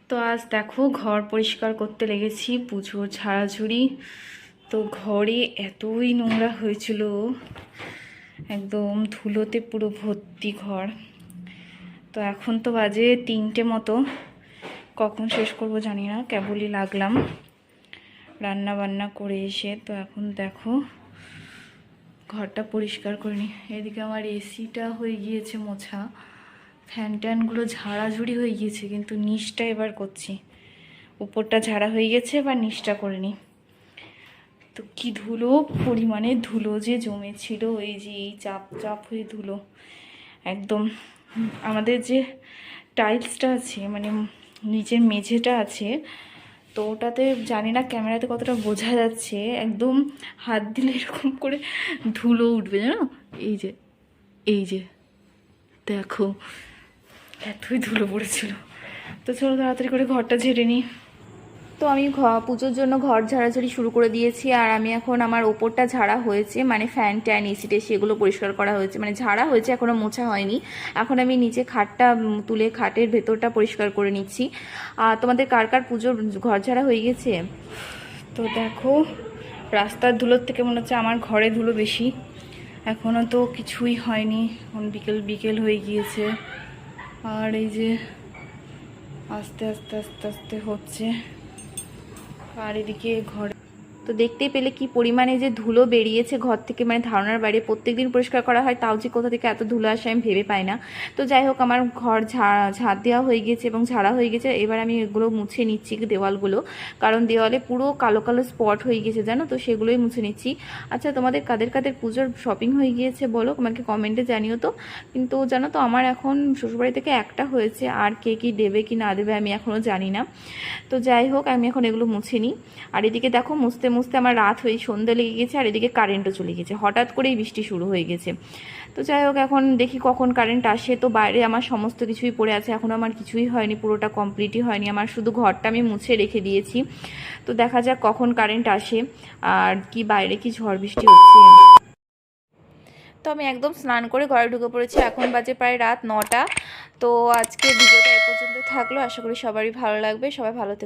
তো আজ দেখো ঘর পরিষ্কার করতে লেগেছি, পুজোর ঝাড়াঝুড়ি। তো ঘরে এতই নোংরা হয়েছিল, একদম ধুলোতে পুরো ভর্তি ঘর। তো এখন তো বাজে 3টে মতো, কখন শেষ করব জানি না। কেবলই লাগলাম রান্না বান্না করে এসে। তো এখন দেখো ঘরটা পরিষ্কার করে নি। এদিকে আমার এসিটা হয়ে গিয়েছে মোছা, ফ্যান ট্যানগুলো ঝাড়াঝুড়ি হয়ে গিয়েছে, কিন্তু নিচটা এবার করছি। উপরটা ঝাড়া হয়ে গেছে, এবার নিচটা করে নিই। তো কি ধুলো, পরিমাণে ধুলো যে জমেছিল, এই যে এই চাপ চাপ হয়ে ধুলো একদম। আমাদের যে টাইলসটা আছে, মানে নিচের মেঝেটা আছে, তো ওটাতে জানি না ক্যামেরাতে কতটা বোঝা যাচ্ছে, একদম হাত দিলে এরকম করে ধুলো উঠবে জানো। এই যে এই যে দেখো এতই ধুলো পড়েছিল। তো চলো তাড়াতাড়ি করে ঘরটা ঝেড়ে নিই। তো আমি পুজোর জন্য ঘর ঝাড়াঝাড়ি শুরু করে দিয়েছি। আর আমি এখন আমার ওপরটা ঝাড়া হয়েছে, মানে ফ্যান ট্যান এসি টেসি এগুলো পরিষ্কার করা হয়েছে, মানে ঝাড়া হয়েছে, এখনও মোছা হয়নি। এখন আমি নিচে খাটটা তুলে খাটের ভেতরটা পরিষ্কার করে নিচ্ছি। আর তোমাদের কার কার পুজোর ঘর ঝাড়া হয়ে গেছে? তো দেখো রাস্তার ধুলোর থেকে মনে হচ্ছে আমার ঘরে ধুলো বেশি। এখনও তো কিছুই হয়নি, এখন বিকেল বিকেল হয়ে গিয়েছে। আর এই যে আস্তে আস্তে আস্তে আস্তে হচ্ছে। আর এদিকে ঘরে তো দেখতেই পেলে কি পরিমাণে যে ধুলো বেরিয়েছে ঘর থেকে, মানে ধারণার বাইরে। প্রত্যেকদিন পরিষ্কার করা হয়, তাও যে কোথা থেকে এত ধুলো আসে আমি ভেবে পাই না। তো যাই হোক, আমার ঘর ঝাড় দেওয়া হয়ে গেছে এবং ঝাড়া হয়ে গেছে। এবার আমি এগুলো মুছে নিচ্ছি, দেওয়ালগুলো, কারণ দেওয়ালে পুরো কালো কালো স্পট হয়ে গেছে জানো, তো সেগুলোই মুছে নিচ্ছি। আচ্ছা, তোমাদের কাদের কাদের পুজোর শপিং হয়ে গিয়েছে বলো, আমাকে কমেন্টে জানিও তো। কিন্তু জানো তো আমার এখন শ্বশুরবাড়ি থেকে একটা হয়েছে, আর কে কী দেবে কি না দেবে আমি এখনও জানি না। তো যাই হোক, আমি এখন এগুলো মুছে নিই। আর এদিকে দেখো মুছতে মুছতে আমার রাত হয়ে সন্ধ্যা লেগে গেছে, আর এদিকে কারেন্টও চলে গেছে, হঠাৎ করেই বৃষ্টি শুরু হয়ে গেছে। তো যাই হোক, এখন দেখি কখন কারেন্ট আসে। তো বাইরে আমার সমস্ত কিছুই পড়ে আছে, এখনও আমার কিছুই হয়নি, পুরোটা কমপ্লিটই হয়নি আমার, শুধু ঘরটা আমি মুছে রেখে দিয়েছি। তো দেখা যাক কখন কারেন্ট আসে, আর কি বাইরে কি ঝড় বৃষ্টি হচ্ছে। তো আমি একদম স্নান করে ঘরে ঢুকে পড়েছি, এখন বাজে প্রায় রাত 9টা। তো আজকে ভিডিওটা এ পর্যন্ত থাকলো, আশা করি সবারই ভালো লাগবে, সবাই ভালো থেকো।